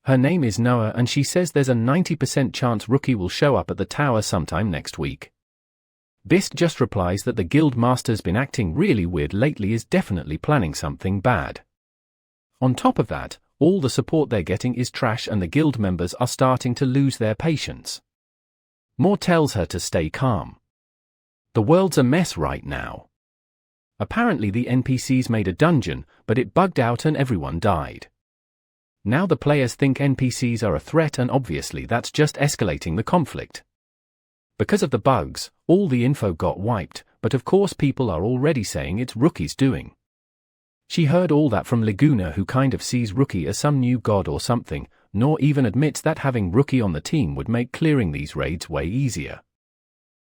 Her name is Noah and she says there's a 90% chance Rookie will show up at the tower sometime next week. Bisk just replies that the guild master's been acting really weird lately, is definitely planning something bad. On top of that, all the support they're getting is trash and the guild members are starting to lose their patience. Moore tells her to stay calm. The world's a mess right now. Apparently the NPCs made a dungeon, but it bugged out and everyone died. Now the players think NPCs are a threat and obviously that's just escalating the conflict. Because of the bugs, all the info got wiped, but of course people are already saying it's Rookie's doing. She heard all that from Laguna, who kind of sees Rookie as some new god or something, nor even admits that having Rookie on the team would make clearing these raids way easier.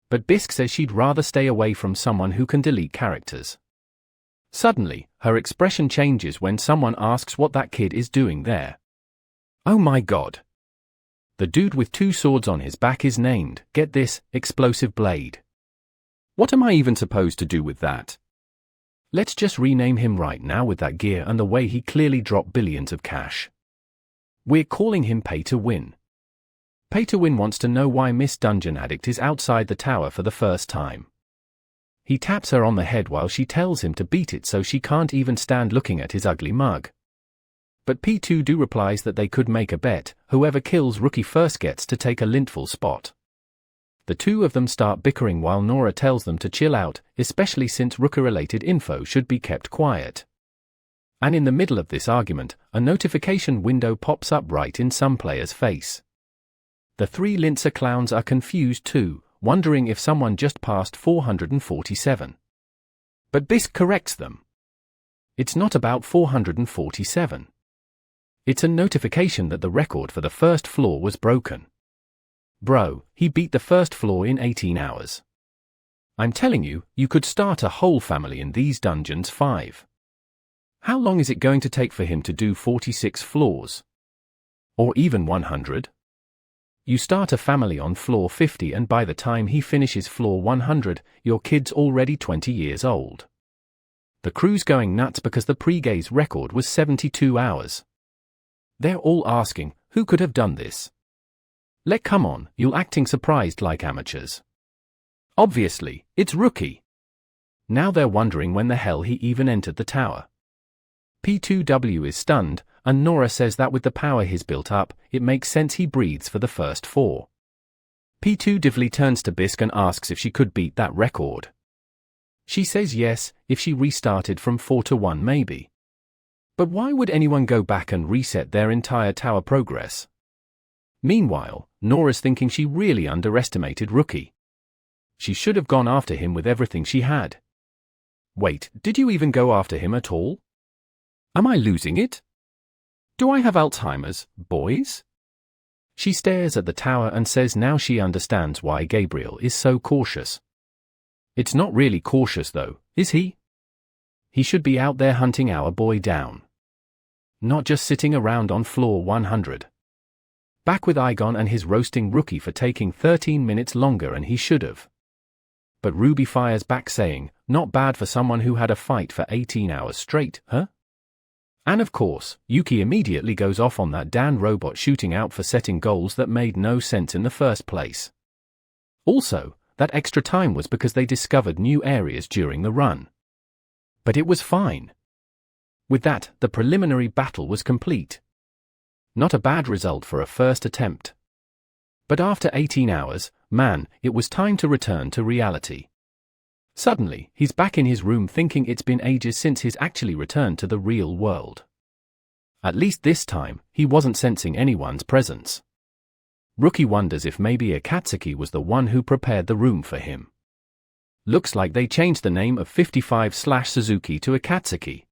But Bisk says she'd rather stay away from someone who can delete characters. Suddenly, her expression changes when someone asks what that kid is doing there. Oh my god. The dude with 2 swords on his back is named, get this, Explosive Blade. What am I even supposed to do with that? Let's just rename him right now with that gear and the way he clearly dropped billions of cash. We're calling him Pay to Win. Pay to Win wants to know why Miss Dungeon Addict is outside the tower for the first time. He taps her on the head while she tells him to beat it so she can't even stand looking at his ugly mug. But P2 replies that they could make a bet, whoever kills Rookie first gets to take a lintful spot. The two of them start bickering while Nora tells them to chill out, especially since Rookie-related info should be kept quiet. And in the middle of this argument, a notification window pops up right in some player's face. The 3 Linzer clowns are confused too, wondering if someone just passed 447. But Bisk corrects them. It's not about 447. It's a notification that the record for the first floor was broken. Bro, he beat the first floor in 18 hours. I'm telling you, you could start a whole family in these dungeons 5. How long is it going to take for him to do 46 floors? Or even 100? You start a family on floor 50 and by the time he finishes floor 100, your kid's already 20 years old. The crew's going nuts because the pre-gaze record was 72 hours. They're all asking, who could have done this? Come on, you're acting surprised like amateurs. Obviously, it's Rookie. Now they're wondering when the hell he even entered the tower. P2W is stunned, and Nora says that with the power he's built up, it makes sense he breathes for the first 4. P2 turns to Bisk and asks if she could beat that record. She says yes, if she restarted from 4 to 1 maybe. But why would anyone go back and reset their entire tower progress? Meanwhile, Nora's thinking she really underestimated Rookie. She should have gone after him with everything she had. Wait, did you even go after him at all? Am I losing it? Do I have Alzheimer's, boys? She stares at the tower and says now she understands why Gabriel is so cautious. It's not really cautious though, is he? He should be out there hunting our boy down. Not just sitting around on floor 100. Back with Igon and his roasting Rookie for taking 13 minutes longer and he should have. But Ruby fires back saying, not bad for someone who had a fight for 18 hours straight, huh? And of course, Yuki immediately goes off on that Dan robot shooting out for setting goals that made no sense in the first place. Also, that extra time was because they discovered new areas during the run. But it was fine. With that, the preliminary battle was complete. Not a bad result for a first attempt. But after 18 hours, man, it was time to return to reality. Suddenly, he's back in his room thinking it's been ages since he's actually returned to the real world. At least this time, he wasn't sensing anyone's presence. Rookie wonders if maybe Akatsuki was the one who prepared the room for him. Looks like they changed the name of 55/Suzuki to Akatsuki.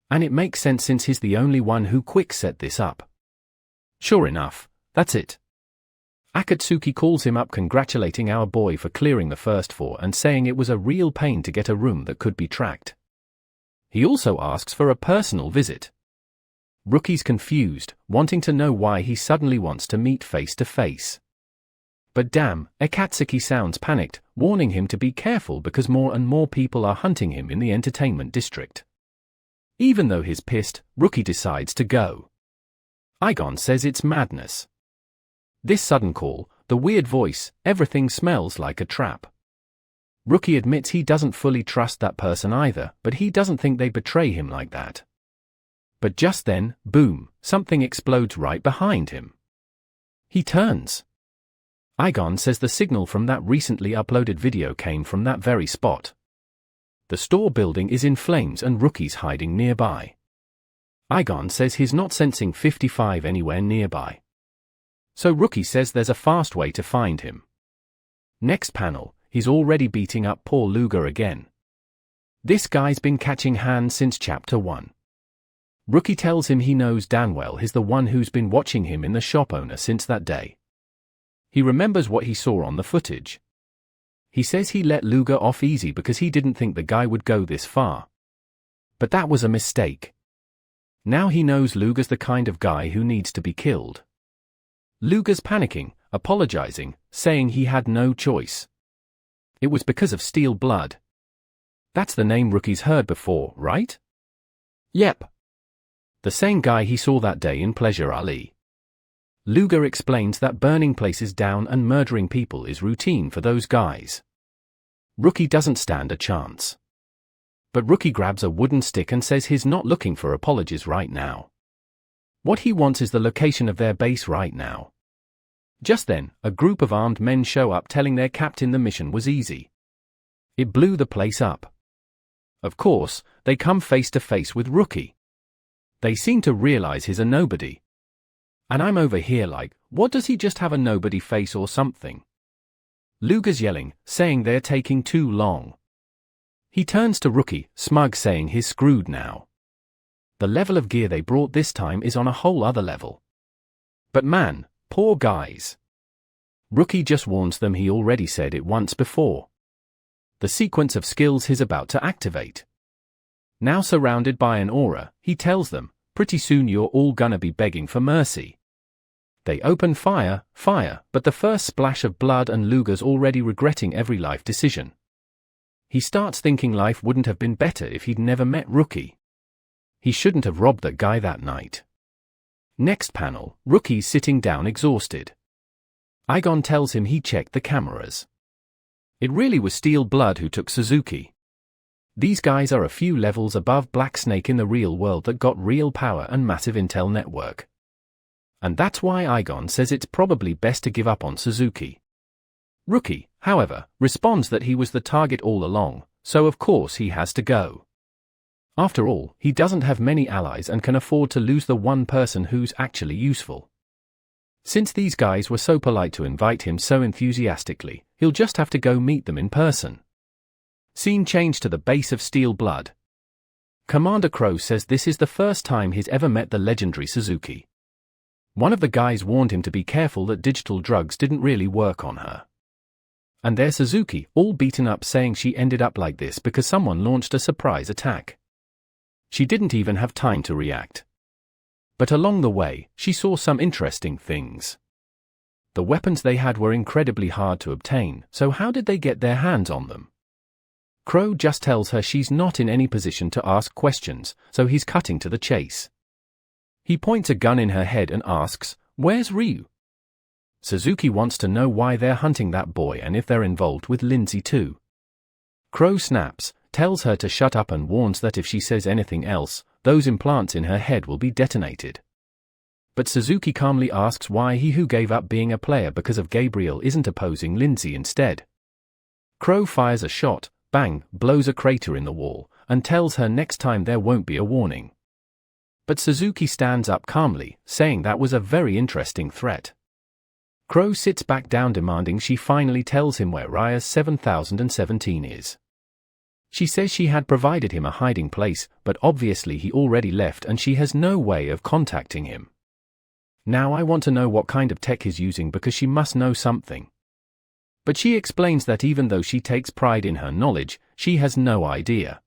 And it makes sense since he's the only one who quick set this up. Sure enough, that's it. Akatsuki calls him up congratulating our boy for clearing the first 4 and saying it was a real pain to get a room that could be tracked. He also asks for a personal visit. Rookie's confused, wanting to know why he suddenly wants to meet face to face. But damn, Akatsuki sounds panicked, warning him to be careful because more and more people are hunting him in the entertainment district. Even though he's pissed, Rookie decides to go. Igon says it's madness. This sudden call, the weird voice, everything smells like a trap. Rookie admits he doesn't fully trust that person either, but he doesn't think they betray him like that. But just then, boom, something explodes right behind him. He turns. Igon says the signal from that recently uploaded video came from that very spot. The store building is in flames and Rookie's hiding nearby. Igon says he's not sensing 55 anywhere nearby. So Rookie says there's a fast way to find him. Next panel, he's already beating up poor Luger again. This guy's been catching hands since chapter 1. Rookie tells him he knows Danwell is the one who's been watching him in the shop owner since that day. He remembers what he saw on the footage. He says he let Luger off easy because he didn't think the guy would go this far. But that was a mistake. Now he knows Luger's the kind of guy who needs to be killed. Luger's panicking, apologizing, saying he had no choice. It was because of Steel Blood. That's the name Rookie's heard before, right? Yep. The same guy he saw that day in Pleasure Alley. Luger explains that burning places down and murdering people is routine for those guys. Rookie doesn't stand a chance. But Rookie grabs a wooden stick and says he's not looking for apologies right now. What he wants is the location of their base right now. Just then, a group of armed men show up telling their captain the mission was easy. It blew the place up. Of course, they come face to face with Rookie. They seem to realize he's a nobody. And I'm over here like, what does he just have a nobody face or something? Luger's yelling, saying they're taking too long. He turns to Rookie, smug, saying he's screwed now. The level of gear they brought this time is on a whole other level. But man, poor guys. Rookie just warns them he already said it once before. The sequence of skills he's about to activate. Now surrounded by an aura, he tells them, pretty soon you're all gonna be begging for mercy. They open fire, but the first splash of blood and Luger's already regretting every life decision. He starts thinking life wouldn't have been better if he'd never met Rookie. He shouldn't have robbed that guy that night. Next panel, Rookie's sitting down exhausted. Igon tells him he checked the cameras. It really was Steel Blood who took Suzuki. These guys are a few levels above Black Snake in the real world that got real power and massive intel network. And that's why Igon says it's probably best to give up on Suzuki. Rookie, however, responds that he was the target all along, so of course he has to go. After all, he doesn't have many allies and can afford to lose the one person who's actually useful. Since these guys were so polite to invite him so enthusiastically, he'll just have to go meet them in person. Scene change to the base of Steel Blood. Commander Crow says this is the first time he's ever met the legendary Suzuki. One of the guys warned him to be careful that digital drugs didn't really work on her. And there's Suzuki, all beaten up, saying she ended up like this because someone launched a surprise attack. She didn't even have time to react. But along the way, she saw some interesting things. The weapons they had were incredibly hard to obtain, so how did they get their hands on them? Crow just tells her she's not in any position to ask questions, so he's cutting to the chase. He points a gun in her head and asks, "Where's Ryu?" Suzuki wants to know why they're hunting that boy and if they're involved with Lindsay too. Crow snaps, tells her to shut up and warns that if she says anything else, those implants in her head will be detonated. But Suzuki calmly asks why he who gave up being a player because of Gabriel isn't opposing Lindsay instead. Crow fires a shot, bang, blows a crater in the wall, and tells her next time there won't be a warning. But Suzuki stands up calmly, saying that was a very interesting threat. Crow sits back down, demanding she finally tells him where Raya's 7017 is. She says she had provided him a hiding place, but obviously he already left and she has no way of contacting him. Now I want to know what kind of tech he's using because she must know something. But she explains that even though she takes pride in her knowledge, she has no idea.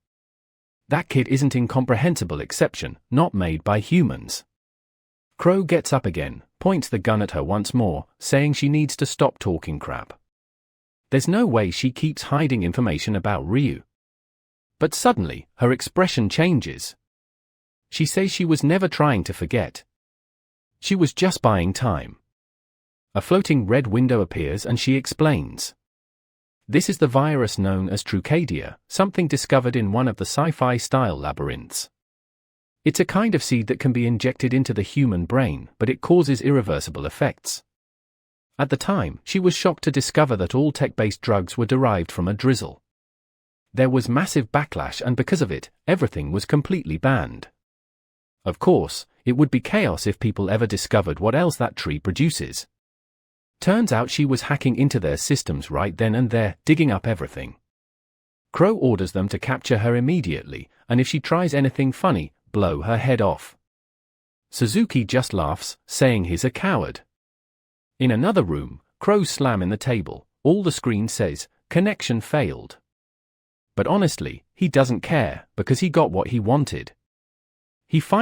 That kid isn't incomprehensible exception, not made by humans. Crow gets up again, points the gun at her once more, saying she needs to stop talking crap. There's no way she keeps hiding information about Ryu. But suddenly, her expression changes. She says she was never trying to forget. She was just buying time. A floating red window appears and she explains. This is the virus known as Trucadia, something discovered in one of the sci-fi style labyrinths. It's a kind of seed that can be injected into the human brain, but it causes irreversible effects. At the time, she was shocked to discover that all tech-based drugs were derived from a drizzle. There was massive backlash, and because of it, everything was completely banned. Of course, it would be chaos if people ever discovered what else that tree produces. Turns out she was hacking into their systems right then and there, digging up everything. Crow orders them to capture her immediately, and if she tries anything funny, blow her head off. Suzuki just laughs, saying he's a coward. In another room, Crows slam in the table. All the screen says, "Connection failed." But honestly, he doesn't care, because he got what he wanted. He finally